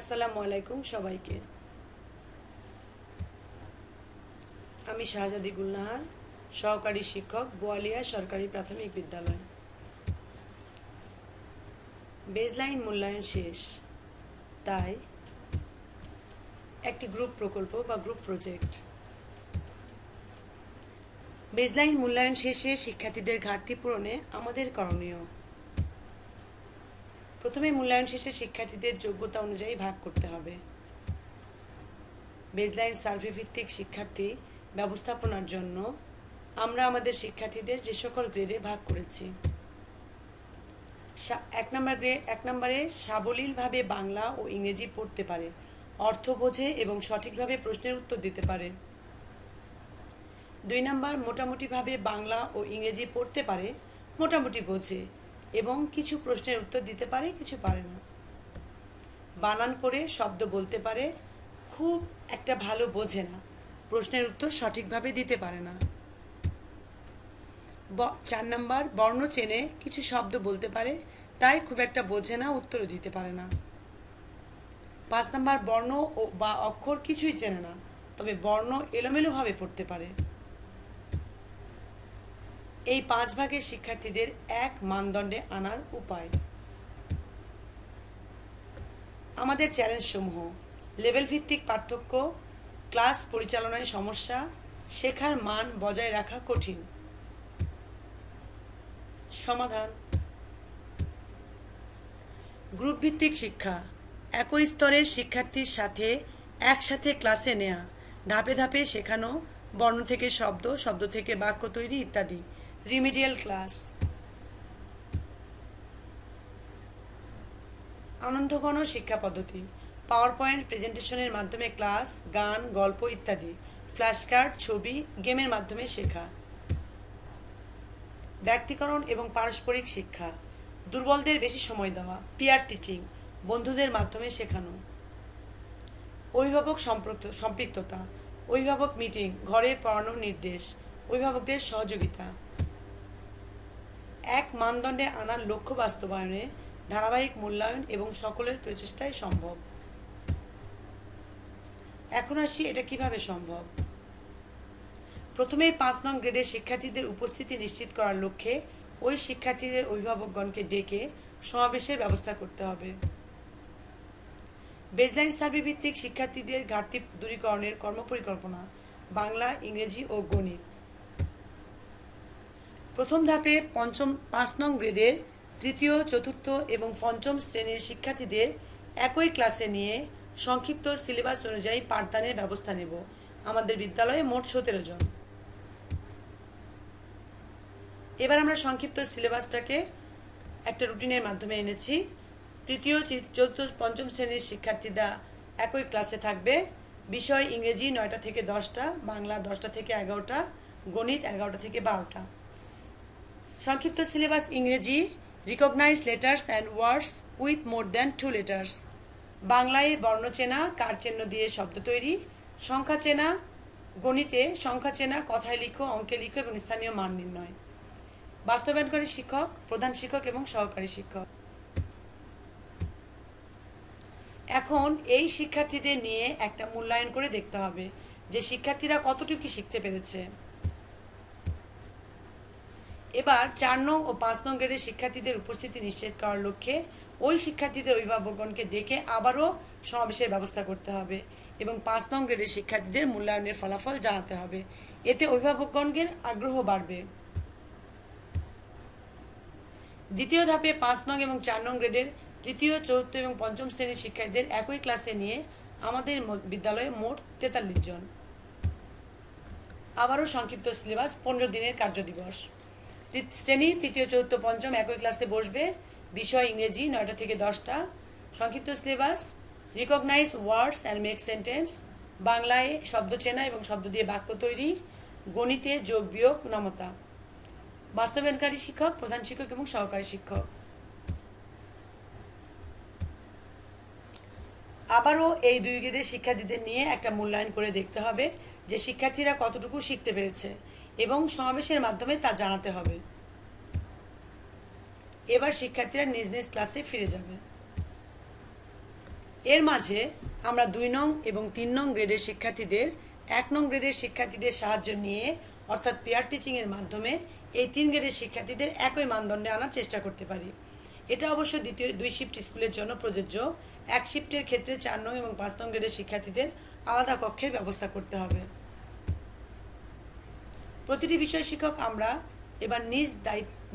আসসালামু আলাইকুম সবাইকে। আমি শাহজাদি গুলনাহার, সহকারী শিক্ষক, বোয়ালিয়া সরকারি প্রাথমিক বিদ্যালয়। বেজলাইন মূল্যায়ন শেষ, তাই একটি গ্রুপ প্রকল্প বা গ্রুপ প্রজেক্ট। বেজলাইন মূল্যায়ন শেষে শিক্ষার্থীদের ঘাটতি পূরণে আমাদের করণীয়। প্রথমে মূল্যায়ন শেষে শিক্ষার্থীদের যোগ্যতা অনুযায়ী ভাগ করতে হবে। বেজলাইন সার্ভে ভিত্তিক শিক্ষার্থী ব্যবস্থাপনার জন্য আমরা আমাদের শিক্ষার্থীদের যে সকল গ্রেডে ভাগ করেছি। এক নম্বরে সাবলীলভাবে বাংলা ও ইংরেজি পড়তে পারে, অর্থ বোঝে এবং সঠিকভাবে প্রশ্নের উত্তর দিতে পারে। 2 নম্বর মোটামুটিভাবে বাংলা ও ইংরেজি পড়তে পারে, মোটামুটি বোঝে এবং কিছু প্রশ্নের উত্তর দিতে পারে, কিছু পারে না। বানান করে শব্দ বলতে পারে, খুব একটা ভালো বোঝে না, প্রশ্নের উত্তর সঠিকভাবে দিতে পারে না। 4 নম্বর বর্ণ চেনে কিছু শব্দ বলতে পারে, তাই খুব একটা বোঝে না, উত্তরও দিতে পারে না। 5 নম্বর বর্ণ বা অক্ষর কিছুই চেনে না, তবে বর্ণ এলোমেলোভাবে পড়তে পারে। এই 5 ভাগের শিক্ষার্থীদের এক মানদণ্ডে আনার উপায়। আমাদের চ্যালেঞ্জসমূহ: লেভেল ভিত্তিক পার্থক্য, ক্লাস পরিচালনায় সমস্যা, শেখার মান বজায় রাখা কঠিন। সমাধান: গ্রুপ ভিত্তিক শিক্ষা, একই স্তরের শিক্ষার্থীর সাথে একসাথে ক্লাসে নেওয়া, ধাপে ধাপে শেখানো, বর্ণ থেকে শব্দ, শব্দ থেকে বাক্য তৈরি ইত্যাদি। Remedial class. আনন্দঘন শিক্ষা পদ্ধতি, পাওয়ার পয়েন্ট প্রেজেন্টেশনের মাধ্যমে ক্লাস, গান, গল্প ইত্যাদি, ফ্ল্যাশকার্ড, ছবি, গেমের মাধ্যমে শেখা। ব্যক্তিকরণ এবং পারস্পরিক শিক্ষা, দুর্বলদের বেশি সময় দেওয়া, পিয়ার টিচিং, বন্ধুদের মাধ্যমে শেখানো। অভিভাবক সম্পৃক্ততা, অভিভাবক মিটিং, ঘরে পড়ানোর নির্দেশ, অভিভাবকদের সহযোগিতা। এক মানদণ্ডে আনার লক্ষ্য বাস্তবায়নে ধারাবাহিক মূল্যায়ন এবং সকলের প্রচেষ্টাই সম্ভব। এখন আসি এটা কিভাবে সম্ভব। প্রথমেই 5 নং গ্রেডের শিক্ষার্থীদের উপস্থিতি নিশ্চিত করার লক্ষ্যে ওই শিক্ষার্থীদের অভিভাবকগণকে ডেকে সমাবেশের ব্যবস্থা করতে হবে। বেজলাইন সার্ভে ভিত্তিক শিক্ষার্থীদের ঘাটতি দূরীকরণের কর্মপরিকল্পনা, বাংলা, ইংরেজি ও গণিত। প্রথম ধাপে 5 নং গ্রেডের তৃতীয়, চতুর্থ এবং পঞ্চম শ্রেণীর শিক্ষার্থীদের একই ক্লাসে নিয়ে সংক্ষিপ্ত সিলেবাস অনুযায়ী পাঠদানের ব্যবস্থা নেব। আমাদের বিদ্যালয়ে মোট 17 জন। এবার আমরা সংক্ষিপ্ত সিলেবাসটাকে একটা রুটিনের মাধ্যমে এনেছি। তৃতীয়, চতুর্থ, পঞ্চম শ্রেণীর শিক্ষার্থীরা একই ক্লাসে থাকবে। বিষয় ইংরেজি 9টা থেকে 10টা, বাংলা 10টা থেকে 11টা, গণিত 11টা থেকে 12টা। সংক্ষিপ্ত সিলেবাস: ইংরেজি recognize letters and words with more than 2 letters, বাংলায় বর্ণ চেনা, কার চিহ্ন দিয়ে শব্দ তৈরি, সংখ্যা চেনা, গণিতে সংখ্যা চেনা, কথায় লিখো, অঙ্কে লিখো এবং স্থানীয় মান নির্ণয়। বাস্তবায়নকারী শিক্ষক, প্রধান শিক্ষক এবং সহকারী শিক্ষক। এখন এই শিক্ষার্থীদের নিয়ে একটা মূল্যায়ন করে দেখতে হবে যে শিক্ষার্থীরা কতটুকু শিখতে পেরেছে। এবার 4 নং ও 5 নং গ্রেডের শিক্ষার্থীদের উপস্থিতি নিশ্চিত করার লক্ষ্যে ওই শিক্ষার্থীদের অভিভাবকগণকে ডেকে আবারও সমাবেশের ব্যবস্থা করতে হবে এবং 5 নং গ্রেডের শিক্ষার্থীদের মূল্যায়নের ফলাফল জানাতে হবে। এতে অভিভাবকগণের আগ্রহ বাড়বে। দ্বিতীয় ধাপে 5 নং এবং 4 নং গ্রেডের তৃতীয়, চতুর্থ এবং পঞ্চম শ্রেণীর শিক্ষার্থীদের একই ক্লাসে নিয়ে আমাদের বিদ্যালয়ে মোট 43 জন। আবারও সংক্ষিপ্ত সিলেবাস, 15 দিনের কার্যদিবস। শ্রেণী তৃতীয়, চতুর্থ, পঞ্চম একই ক্লাসে বসবে। বিষয় ইংরেজি 9টা থেকে 10টা। সংক্ষিপ্ত সিলেবাস: recognize words and make sentence, বাংলায় শব্দ চেনা এবং শব্দ দিয়ে বাক্য তৈরি, গণিতে যোগ বিয়োগ, নামতা। বাস্তবায়নকারী শিক্ষক, প্রধান শিক্ষক এবং সহকারী শিক্ষক। আবারও এই 2 গ্রেডের শিক্ষার্থীদের নিয়ে একটা মূল্যায়ন করে দেখতে হবে যে শিক্ষার্থীরা কতটুকু শিখতে পেরেছে এবং সমাবেশের মাধ্যমে তা জানাতে হবে। এবার শিক্ষার্থীরা নিজ নিজ ক্লাসে ফিরে যাবে। এর মাঝে আমরা 2 নং এবং 3 নং গ্রেডের শিক্ষার্থীদের 1 নং গ্রেডের শিক্ষার্থীদের সাহায্য নিয়ে অর্থাৎ পেয়ার টিচিংয়ের মাধ্যমে এই 3 গ্রেডের শিক্ষার্থীদের একই মানদণ্ডে আনার চেষ্টা করতে পারি। এটা অবশ্য দ্বিতীয় 2 শিফট স্কুলের জন্য প্রযোজ্য। 1 শিফটের ক্ষেত্রে 4 নং এবং 5 নং গ্রেডের শিক্ষার্থীদের আলাদা কক্ষের ব্যবস্থা করতে হবে। প্রতিটি বিষয় শিক্ষক আমরা এবার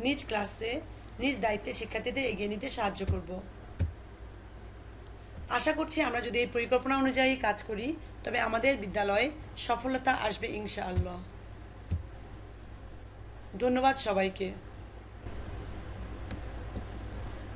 নিজ ক্লাসে নিজ দায়িত্বে শিক্ষার্থীদের এগিয়ে নিতে সাহায্য করব। আশা করছি আমরা যদি এই পরিকল্পনা অনুযায়ী কাজ করি তবে আমাদের বিদ্যালয়ে সফলতা আসবে ইনশাআল্লাহ। ধন্যবাদ সবাইকে।